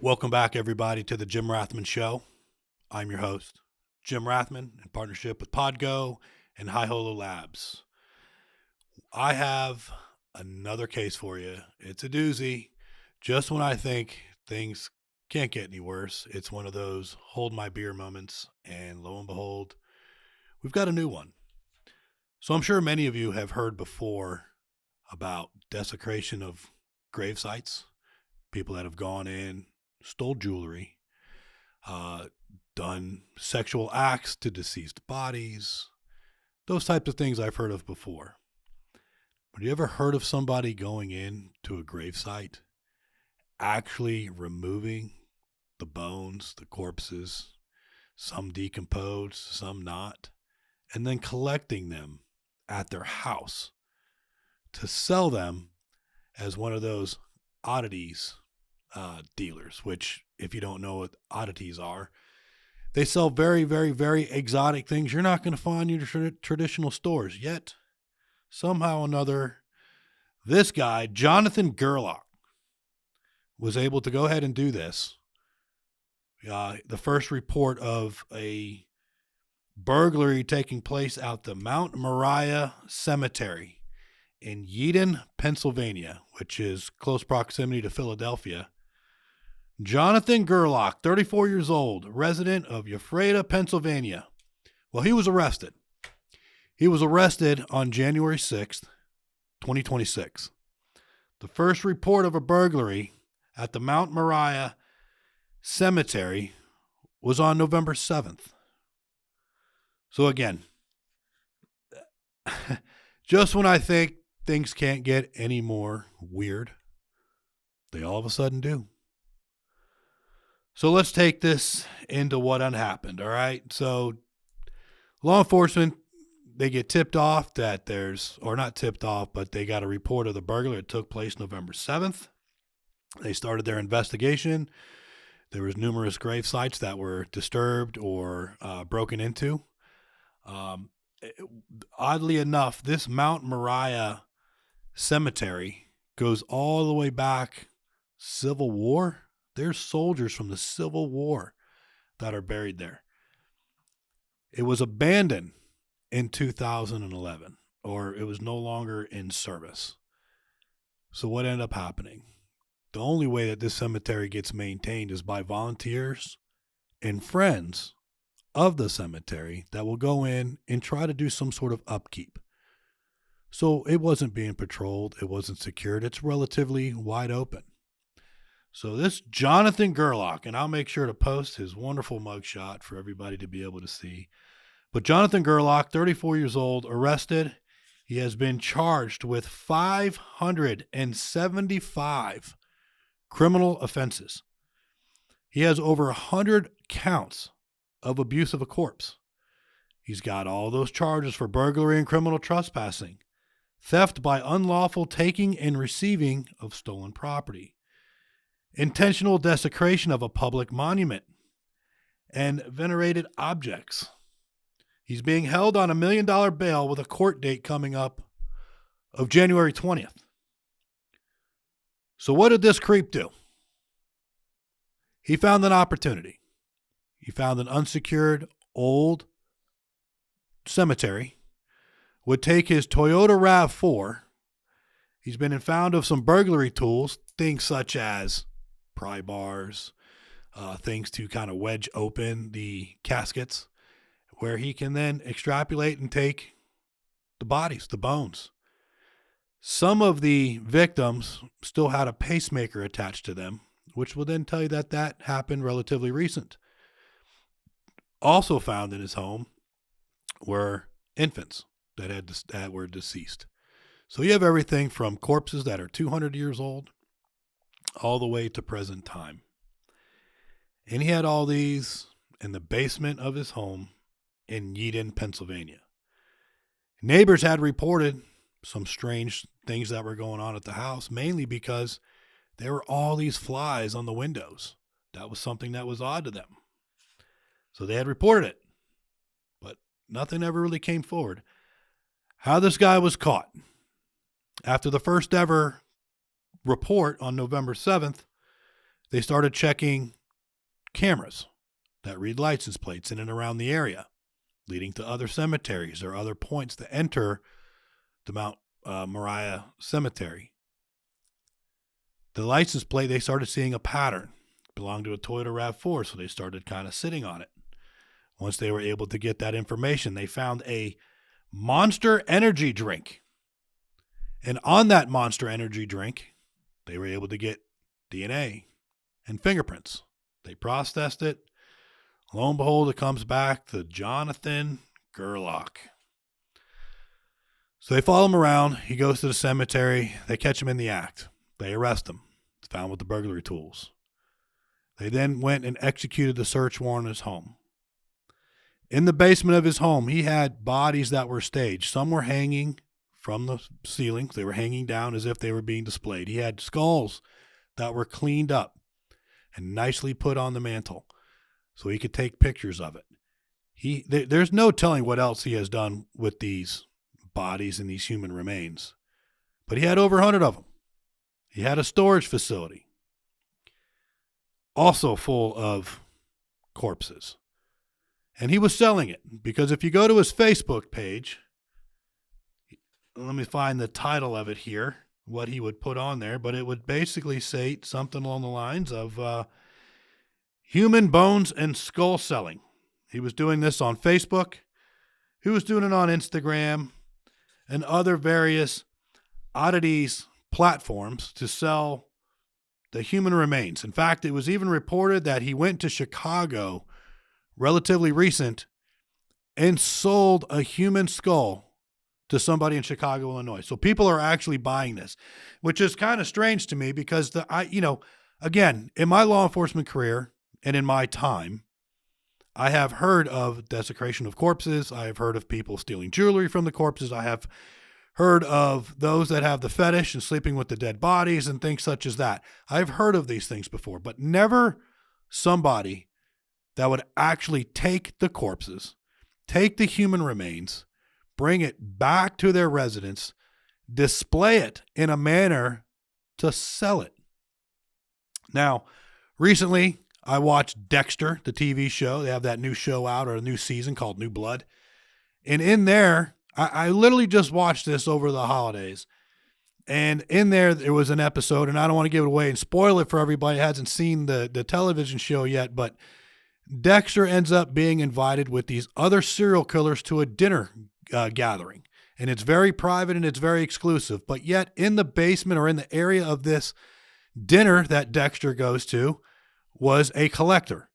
Welcome back, everybody, to the Jim Rathmann Show. I'm your host, Jim Rathmann, in partnership with PODGO and High Holo Labs. I have another case for you. It's a doozy. Just when I think things can't get any worse, it's one of those hold my beer moments, and lo and behold, we've got a new one. So I'm sure many of you have heard before about desecration of grave sites, people that have gone in, stole jewelry, done sexual acts to deceased bodies, those types of things I've heard of before. But you ever heard of somebody going in to a gravesite, actually removing the bones, the corpses, some decomposed, some not, and then collecting them at their house to sell them as one of those oddities dealers, which, if you don't know what oddities are, they sell very, very, very exotic things you're not going to find in your traditional stores. Yet, somehow or another, this guy, Jonathan Gerlach, was able to go ahead and do this. The first report of a burglary taking place at the Mount Moriah Cemetery in Yeadon, Pennsylvania, which is close proximity to Philadelphia. Jonathan Gerlach, 34 years old, resident of Ephrata, Pennsylvania. Well, he was arrested. He was arrested on January 6th, 2026. The first report of a burglary at the Mount Moriah Cemetery was on November 7th. So again, just when I think things can't get any more weird, they all of a sudden do. So let's take this into what happened, all right? So law enforcement, they get tipped off that not tipped off, but they got a report of the burglary that took place November 7th. They started their investigation. There was numerous grave sites that were disturbed or broken into. Oddly enough, this Mount Moriah Cemetery goes all the way back Civil War. There's soldiers from the Civil War that are buried there. It was abandoned in 2011, or it was no longer in service. So what ended up happening? The only way that this cemetery gets maintained is by volunteers and friends of the cemetery that will go in and try to do some sort of upkeep. So it wasn't being patrolled. It wasn't secured. It's relatively wide open. So this Jonathan Gerlach, and I'll make sure to post his wonderful mugshot for everybody to be able to see. But Jonathan Gerlach, 34 years old, arrested. He has been charged with 575 criminal offenses. He has over 100 counts of abuse of a corpse. He's got all those charges for burglary and criminal trespassing, theft by unlawful taking and receiving of stolen property, intentional desecration of a public monument, and venerated objects. He's being held on $1 million bail with a court date coming up of January 20th. So what did this creep do? He found an opportunity. He found an unsecured old cemetery, would take his Toyota RAV4. He's been found of some burglary tools, things such as pry bars, things to kind of wedge open the caskets, where he can then extrapolate and take the bodies, the bones. Some of the victims still had a pacemaker attached to them, which will then tell you that that happened relatively recent. Also found in his home were infants that were deceased. So you have everything from corpses that are 200 years old all the way to present time. And he had all these in the basement of his home in Yeadon, Pennsylvania. Neighbors had reported some strange things that were going on at the house, mainly because there were all these flies on the windows. That was something that was odd to them. So they had reported it, but nothing ever really came forward. How this guy was caught. After the first ever report on November 7th, they started checking cameras that read license plates in and around the area, leading to other cemeteries or other points to enter the Mount Moriah Cemetery. The license plate, they started seeing a pattern. It belonged to a Toyota RAV4, so they started kind of sitting on it. Once they were able to get that information, they found a Monster energy drink. And on that Monster energy drink, they were able to get DNA and fingerprints. They processed it. Lo and behold, it comes back to Jonathan Gerlach. So they follow him around. He goes to the cemetery. They catch him in the act. They arrest him. He's found with the burglary tools. They then went and executed the search warrant on his home. In the basement of his home, he had bodies that were staged. Some were hanging from the ceiling. They were hanging down as if they were being displayed. He had skulls that were cleaned up and nicely put on the mantle so he could take pictures of it. There's no telling what else he has done with these bodies and these human remains. But he had over 100 of them. He had a storage facility also full of corpses. And he was selling it because if you go to his Facebook page, let me find the title of it here, what he would put on there, but it would basically say something along the lines of human bones and skull selling. He was doing this on Facebook. He was doing it on Instagram and other various oddities platforms to sell the human remains. In fact, it was even reported that he went to Chicago, relatively recent, and sold a human skull to somebody in Chicago, Illinois. So people are actually buying this, which is kind of strange to me because again, in my law enforcement career and in my time, I have heard of desecration of corpses. I have heard of people stealing jewelry from the corpses. I have heard of those that have the fetish and sleeping with the dead bodies and things such as that. I've heard of these things before, but never somebody that would actually take the corpses, take the human remains, bring it back to their residence, display it in a manner to sell it. Now, recently I watched Dexter, the TV show. They have that new show out, or a new season called New Blood. And in there, I literally just watched this over the holidays. And in there was an episode, and I don't want to give it away and spoil it for everybody who hasn't seen the television show yet, but Dexter ends up being invited with these other serial killers to a dinner gathering. And it's very private and it's very exclusive. But yet in the basement or in the area of this dinner that Dexter goes to was a collector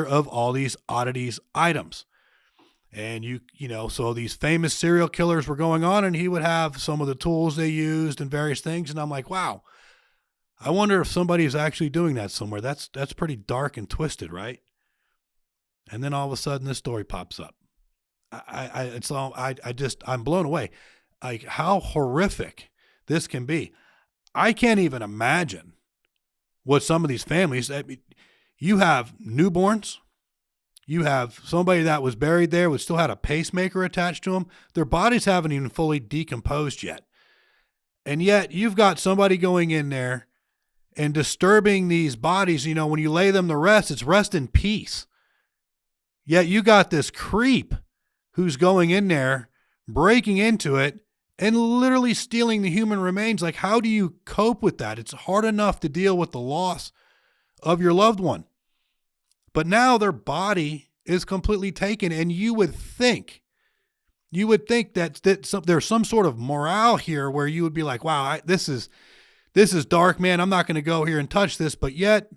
of all these oddities items. And so these famous serial killers were going on, and he would have some of the tools they used and various things. And I'm like, wow, I wonder if somebody is actually doing that somewhere. That's pretty dark and twisted, right? And then all of a sudden this story pops up. I'm blown away. Like how horrific this can be. I can't even imagine what some of these families, you have newborns, you have somebody that was buried there still had a pacemaker attached to them. Their bodies haven't even fully decomposed yet. And yet you've got somebody going in there and disturbing these bodies. When you lay them to rest, it's rest in peace. Yet you got this creep who's going in there, breaking into it, and literally stealing the human remains. Like, how do you cope with that? It's hard enough to deal with the loss of your loved one. But now their body is completely taken, and you would think that there's some sort of morale here where you would be like, wow, this is dark, man. I'm not going to go here and touch this. But yet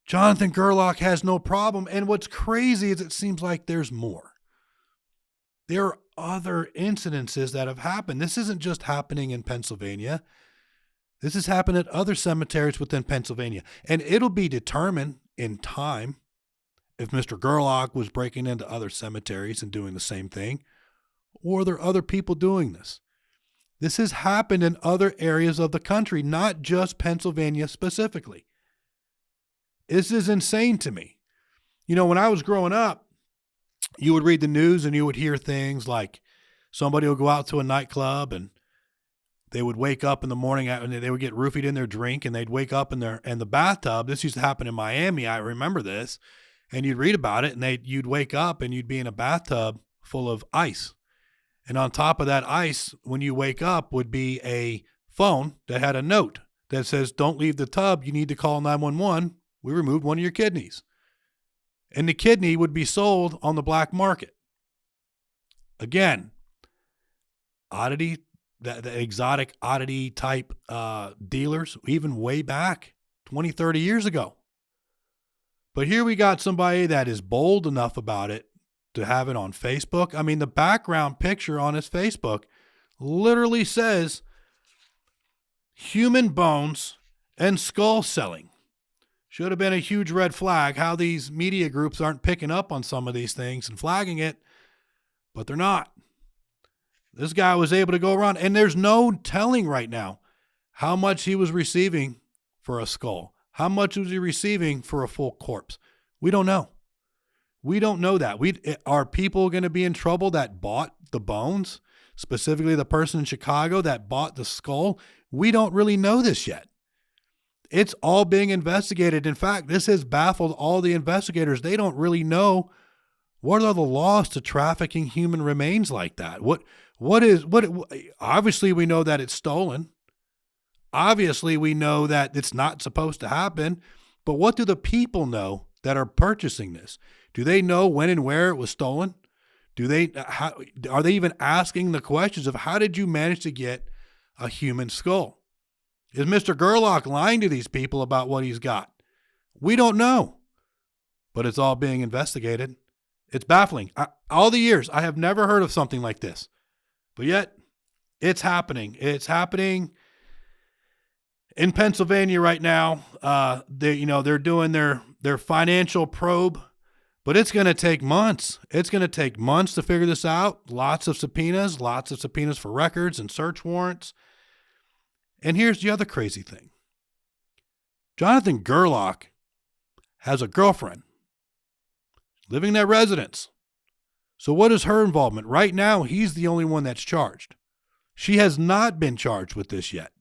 Jonathan Gerlach has no problem. And what's crazy is it seems like there's more. There are other incidences that have happened. This isn't just happening in Pennsylvania. This has happened at other cemeteries within Pennsylvania. And it'll be determined in time if Mr. Gerlach was breaking into other cemeteries and doing the same thing, or are there other people doing this? This has happened in other areas of the country, not just Pennsylvania specifically. This is insane to me. When I was growing up, you would read the news and you would hear things like somebody will go out to a nightclub and they would wake up in the morning and they would get roofied in their drink, and they'd wake up in the bathtub. This used to happen in Miami. I remember this, and you'd read about it, and you'd wake up and you'd be in a bathtub full of ice. And on top of that ice, when you wake up, would be a phone that had a note that says, "Don't leave the tub. You need to call 911. We removed one of your kidneys." And the kidney would be sold on the black market. Again, the exotic oddity type dealers, even way back 20, 30 years ago. But here we got somebody that is bold enough about it to have it on Facebook. I mean, the background picture on his Facebook literally says human bones and skull selling. Should have been a huge red flag. How these media groups aren't picking up on some of these things and flagging it, but they're not. This guy was able to go around, and there's no telling right now how much he was receiving for a skull. How much was he receiving for a full corpse? We don't know. We don't know that. Are people going to be in trouble that bought the bones? Specifically, the person in Chicago that bought the skull? We don't really know this yet. It's all being investigated. In fact, this has baffled all the investigators. They don't really know what are the laws to trafficking human remains like that. Obviously we know that it's stolen. Obviously we know that it's not supposed to happen, but what do the people know that are purchasing this? Do they know when and where it was stolen? Are they even asking the questions of how did you manage to get a human skull? Is Mr. Gerlach lying to these people about what he's got? We don't know, but it's all being investigated. It's baffling. All the years, I have never heard of something like this, but yet it's happening. It's happening in Pennsylvania right now. They're doing their financial probe, but it's going to take months. It's going to take months to figure this out. Lots of subpoenas for records and search warrants. And here's the other crazy thing. Jonathan Gerlach has a girlfriend living in that residence. So what is her involvement? Right now, he's the only one that's charged. She has not been charged with this yet.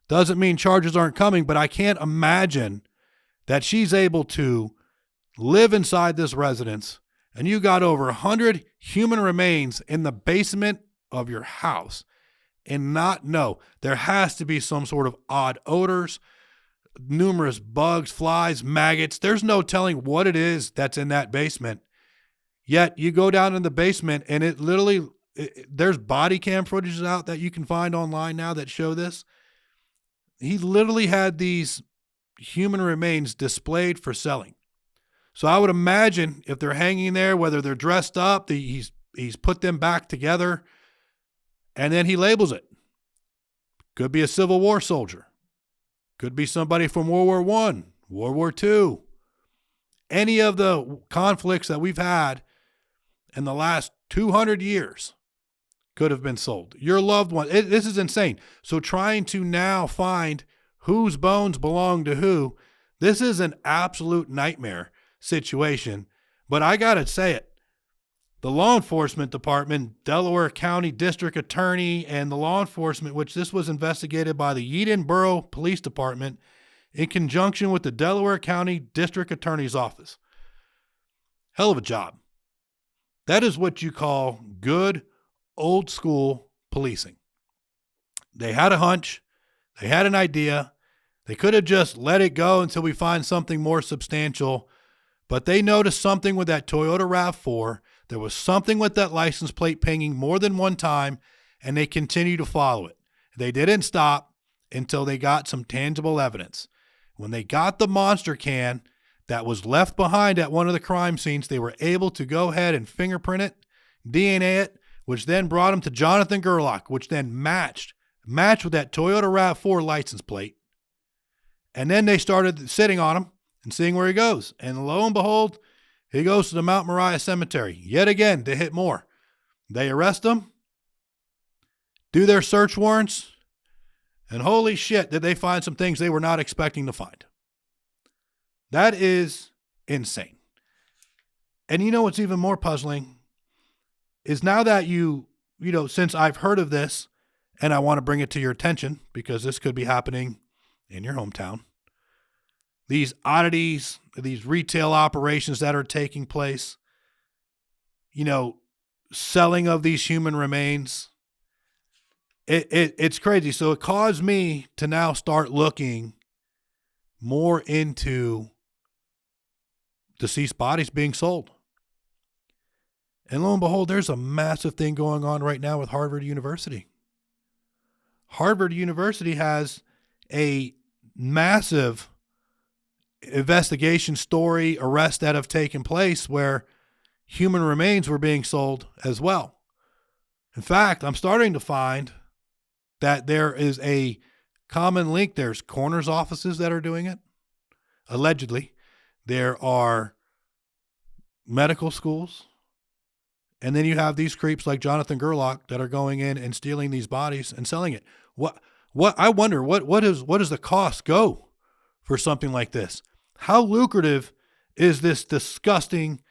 Doesn't mean charges aren't coming, but I can't imagine that she's able to live inside this residence and you got over 100 human remains in the basement of your house and not know. There has to be some sort of odd odors, numerous bugs, flies, maggots. There's no telling what it is that's in that basement. Yet you go down in the basement and there's body cam footages out that you can find online now that show this. He literally had these human remains displayed for selling. So I would imagine if they're hanging there, whether they're dressed up, he's put them back together, and then he labels it. Could be a Civil War soldier. Could be somebody from World War I, World War II. Any of the conflicts that we've had in the last 200 years could have been sold. Your loved one. This is insane. So trying to now find whose bones belong to who, this is an absolute nightmare situation. But I got to say it. The law enforcement department, Delaware County District Attorney, and the law enforcement, which this was investigated by the Eden Borough Police Department in conjunction with the Delaware County District Attorney's Office. Hell of a job. That is what you call good old school policing. They had a hunch. They had an idea. They could have just let it go until we find something more substantial, but they noticed something with that Toyota RAV4. There was something with that license plate pinging more than one time, and they continued to follow it. They didn't stop until they got some tangible evidence. When they got the monster can that was left behind at one of the crime scenes, they were able to go ahead and fingerprint it, DNA it, which then brought them to Jonathan Gerlach, which then matched with that Toyota RAV4 license plate. And then they started sitting on him and seeing where he goes. And lo and behold, he goes to the Mount Moriah Cemetery yet again to hit more. They arrest him, do their search warrants, and holy shit, did they find some things they were not expecting to find. That is insane. And you know what's even more puzzling is now that since I've heard of this and I want to bring it to your attention because this could be happening in your hometown. These oddities, these retail operations that are taking place, selling of these human remains. It's crazy. So it caused me to now start looking more into deceased bodies being sold. And lo and behold, there's a massive thing going on right now with Harvard University. Harvard University has a massive investigation story, arrests that have taken place where human remains were being sold as well. In fact, I'm starting to find that there is a common link. There's coroner's offices that are doing it, allegedly. There are medical schools. And then you have these creeps like Jonathan Gerlach that are going in and stealing these bodies and selling it. I wonder, what does the cost go for something like this? How lucrative is this disgusting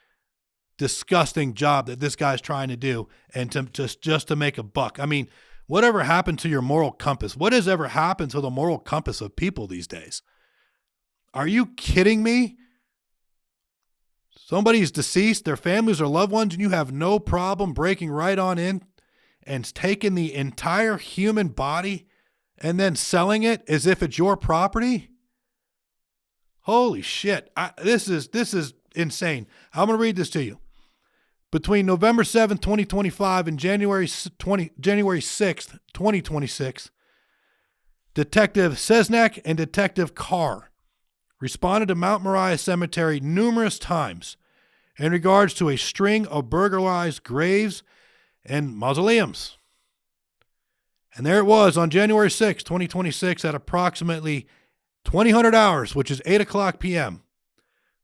job that this guy's trying to do, and to just to make a buck? I mean, whatever happened to your moral compass? What has ever happened to the moral compass of people these days? Are you kidding me? Somebody's deceased, their families or loved ones, and you have no problem breaking right on in and taking the entire human body and then selling it as if it's your property? Holy shit. This is insane. I'm going to read this to you. Between November 7th, 2025 and January 6th, 2026, Detective Cesnak and Detective Carr responded to Mount Moriah Cemetery numerous times in regards to a string of burglarized graves and mausoleums. And there it was on January 6, 2026 at approximately 2000 hours, which is 8 o'clock p.m.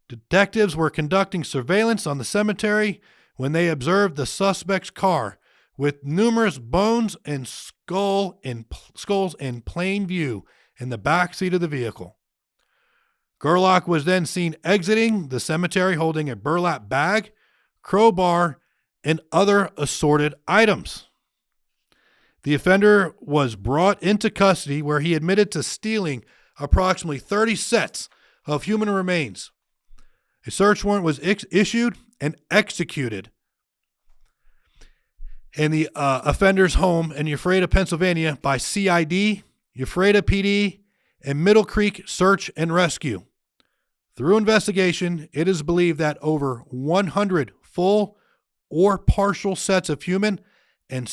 Detectives were conducting surveillance on the cemetery when they observed the suspect's car with numerous bones and skulls in plain view in the back seat of the vehicle. Gerlach was then seen exiting the cemetery holding a burlap bag, crowbar, and other assorted items. The offender was brought into custody where he admitted to stealing approximately 30 sets of human remains. A search warrant was issued and executed in the offender's home in Ephrata, Pennsylvania by CID, Ephrata PD, and Middle Creek Search and Rescue. Through investigation, it is believed that over 100 full or partial sets of human and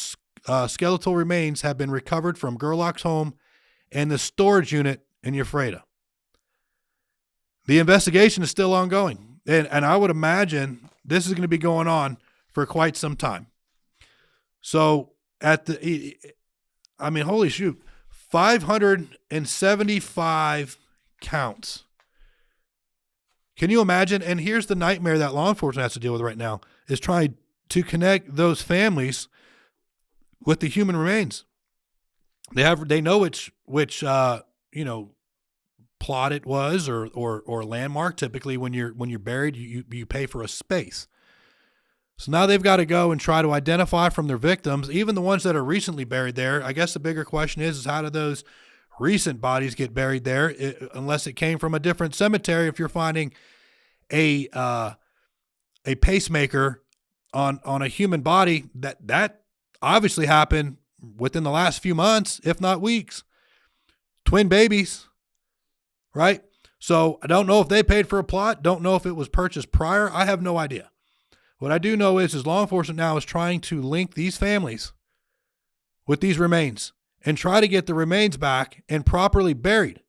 skeletal remains have been recovered from Gerlach's home and the storage unit in Ephrata. The investigation is still ongoing, and I would imagine this is going to be going on for quite some time. So holy shoot, 575 counts. Can you imagine? And here's the nightmare that law enforcement has to deal with right now, is trying to connect those families with the human remains. They know which plot it was or landmark. Typically when you're buried, you pay for a space. So now they've got to go and try to identify from their victims, even the ones that are recently buried there. I guess the bigger question is how do those recent bodies get buried there, unless it came from a different cemetery? If you're finding a pacemaker on a human body, that obviously happened within the last few months, if not weeks. Twin babies, right? So I don't know if they paid for a plot. Don't know if it was purchased prior. I have no idea. What I do know is law enforcement now is trying to link these families with these remains and try to get the remains back and properly buried.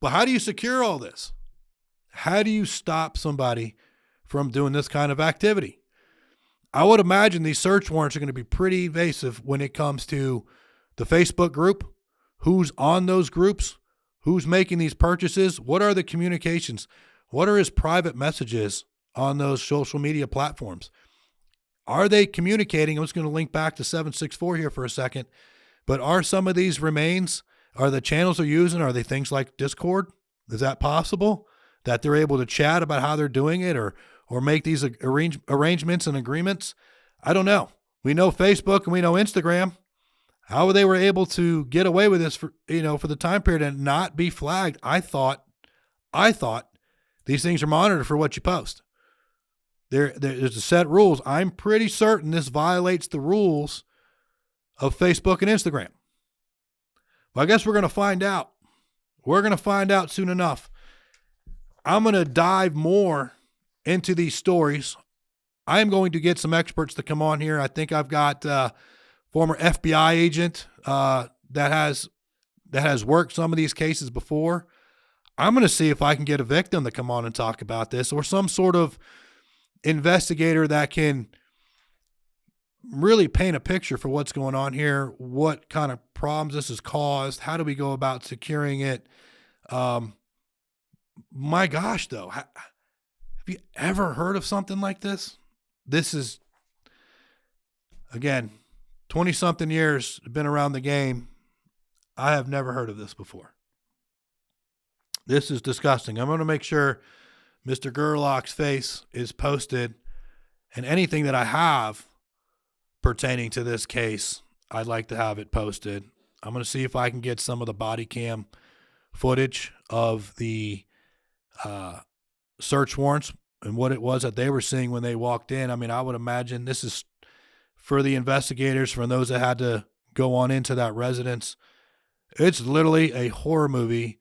But how do you secure all this? How do you stop somebody from doing this kind of activity? I would imagine these search warrants are going to be pretty evasive when it comes to the Facebook group, who's on those groups, who's making these purchases, what are the communications, what are his private messages on those social media platforms. Are they communicating? I'm just going to link back to 764 here for a second. But are some of these remains, are the channels they're using, are they things like Discord? Is that possible? That they're able to chat about how they're doing it or make these arrangements and agreements? I don't know. We know Facebook and we know Instagram. how they were able to get away with this for the time period and not be flagged. I thought these things are monitored for what you post. There's a set rules. I'm pretty certain this violates the rules of Facebook and Instagram. Well, I guess we're going to find out. We're going to find out soon enough. I'm going to dive more into these stories. I'm going to get some experts to come on here. I think I've got former FBI agent that has worked some of these cases before. I'm going to see if I can get a victim to come on and talk about this, or some sort of investigator that can really paint a picture for what's going on here, what kind of problems this has caused, how do we go about securing it. My gosh, though, have you ever heard of something like this? This is, again, 20-something years, been around the game. I have never heard of this before. This is disgusting. I'm going to make sure Mr. Gerlach's face is posted, and anything that I have pertaining to this case, I'd like to have it posted. I'm going to see if I can get some of the body cam footage of the search warrants and what it was that they were seeing when they walked in. I mean, I would imagine this is for the investigators, for those that had to go on into that residence. It's literally a horror movie,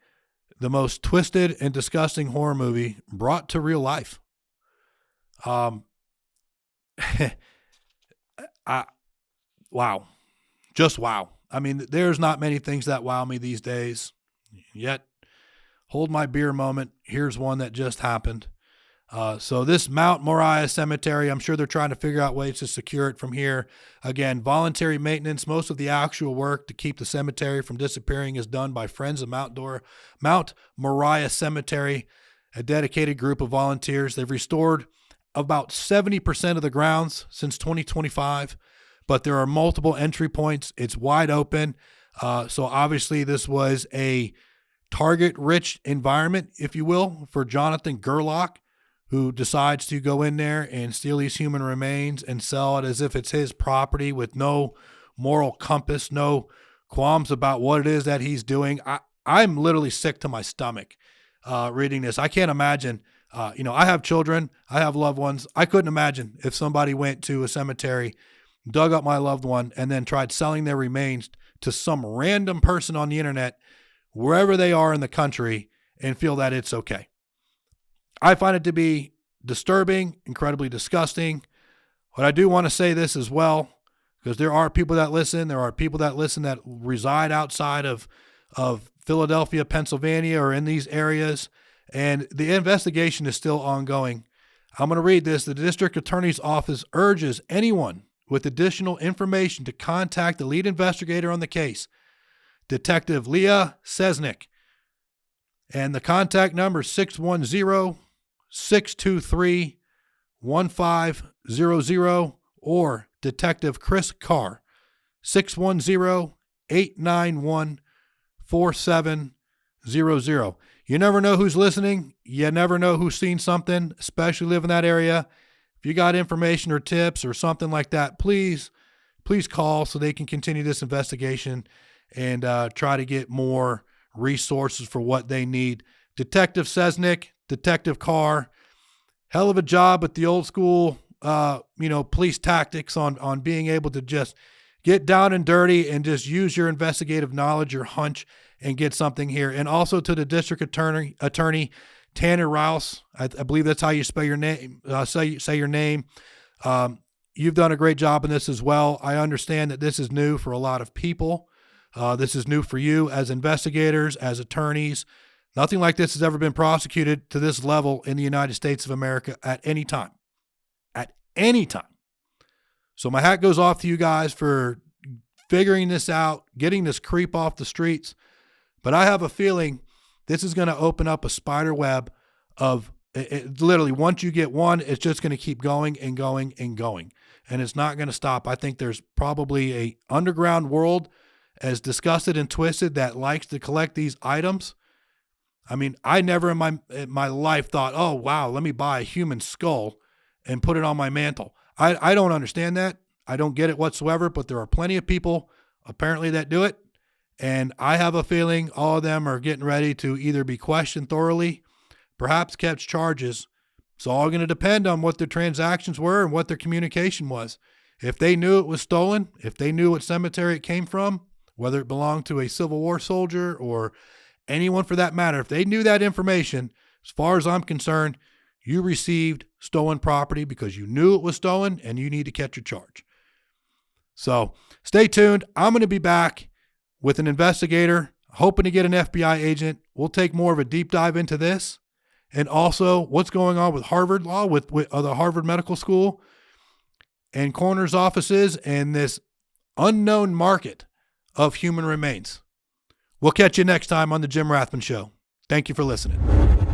the most twisted and disgusting horror movie brought to real life. Wow. Just wow. I mean, there's not many things that wow me these days. Yet, hold my beer moment. Here's one that just happened. So this Mount Moriah Cemetery, I'm sure they're trying to figure out ways to secure it from here. Again, voluntary maintenance. Most of the actual work to keep the cemetery from disappearing is done by Friends of Mount Moriah Cemetery, a dedicated group of volunteers. They've restored about 70% of the grounds since 2025, but there are multiple entry points. It's wide open. So obviously this was a target-rich environment, if you will, for Jonathan Gerlach, who decides to go in there and steal these human remains and sell it as if it's his property with no moral compass, no qualms about what it is that he's doing. I'm literally sick to my stomach reading this. I can't imagine. I have children. I have loved ones. I couldn't imagine if somebody went to a cemetery, dug up my loved one, and then tried selling their remains to some random person on the internet, wherever they are in the country, and feel that it's okay. I find it to be disturbing, incredibly disgusting. But I do want to say this as well, because there are people that listen. There are people that listen that reside outside of Philadelphia, Pennsylvania, or in these areas. And the investigation is still ongoing. I'm going to read this. The district attorney's office urges anyone with additional information to contact the lead investigator on the case, Detective Leah Sesnick. And the contact number is 610-623-1500, or Detective Chris Carr, 610-891-4700. You never know who's listening. You never know who's seen something, especially live in that area. If you got information or tips or something like that, please call so they can continue this investigation and try to get more resources for what they need. Detective Sesnick, Detective Carr, hell of a job with the old school, police tactics on being able to just get down and dirty and just use your investigative knowledge, your hunch, and get something here. And also to the district attorney Tanner Rouse. I believe that's how you spell your name. Say your name. You've done a great job in this as well. I understand that this is new for a lot of people. This is new for you as investigators, as attorneys. Nothing like this has ever been prosecuted to this level in the United States of America at any time. At any time. So my hat goes off to you guys for figuring this out, getting this creep off the streets. But I have a feeling this is going to open up a spider web of literally, once you get one, it's just going to keep going and going and going. And it's not going to stop. I think there's probably a underground world as disgusted and twisted that likes to collect these items. I mean, I never in my life thought, oh, wow, let me buy a human skull and put it on my mantle. I don't understand that. I don't get it whatsoever, but there are plenty of people apparently that do it. And I have a feeling all of them are getting ready to either be questioned thoroughly, perhaps catch charges. It's all going to depend on what their transactions were and what their communication was. If they knew it was stolen, if they knew what cemetery it came from, whether it belonged to a Civil War soldier or anyone for that matter, if they knew that information, as far as I'm concerned, you received stolen property because you knew it was stolen and you need to catch a charge. So stay tuned. I'm going to be back with an investigator, hoping to get an FBI agent. We'll take more of a deep dive into this and also what's going on with Harvard Law, with the Harvard Medical School and coroner's offices and this unknown market of human remains. We'll catch you next time on the Jim Rathmann Show. Thank you for listening.